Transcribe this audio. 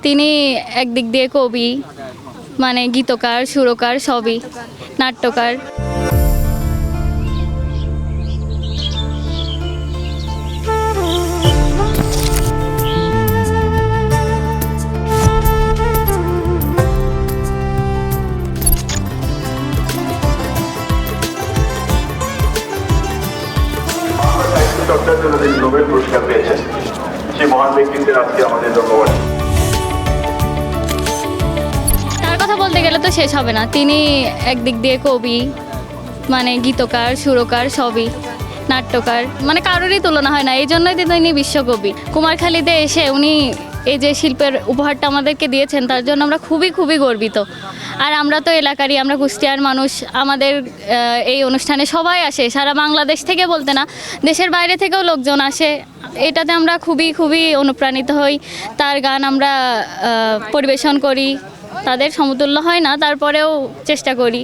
তিনি একদিক দিয়ে কবি, মানে গীতকার, সুরকার, সবই, নাট্যকার। চর্চার জন্য তিনি নোবেল পুরস্কার পেয়েছেন, সেই মহান ব্যক্তিত্বের আজকে আমাদের ধন্যবাদ। তার কথা বলতে গেলে তো শেষ হবে না। তিনি একদিক দিয়ে কবি, মানে গীতকার, সুরকার, সবই, নাট্যকার, মানে কারোরই তুলনা হয় না। এই জন্যই তো তিনি বিশ্বকবি। কুমারখালীতে এসে উনি এই যে শিল্পের উপহারটা আমাদেরকে দিয়েছেন, তার জন্য আমরা খুবই খুবই গর্বিত। আর আমরা তো এলাকারই, আমরা কুষ্টিয়ার মানুষ। আমাদের এই অনুষ্ঠানে সবাই আসে, সারা বাংলাদেশ থেকে বলতে না, দেশের বাইরে থেকেও লোকজন আসে। এটাতে আমরা খুবই খুবই অনুপ্রাণিত হই। তার গান আমরা পরিবেশন করি, তাদের সমতুল্য হয় না, তারপরেও চেষ্টা করি।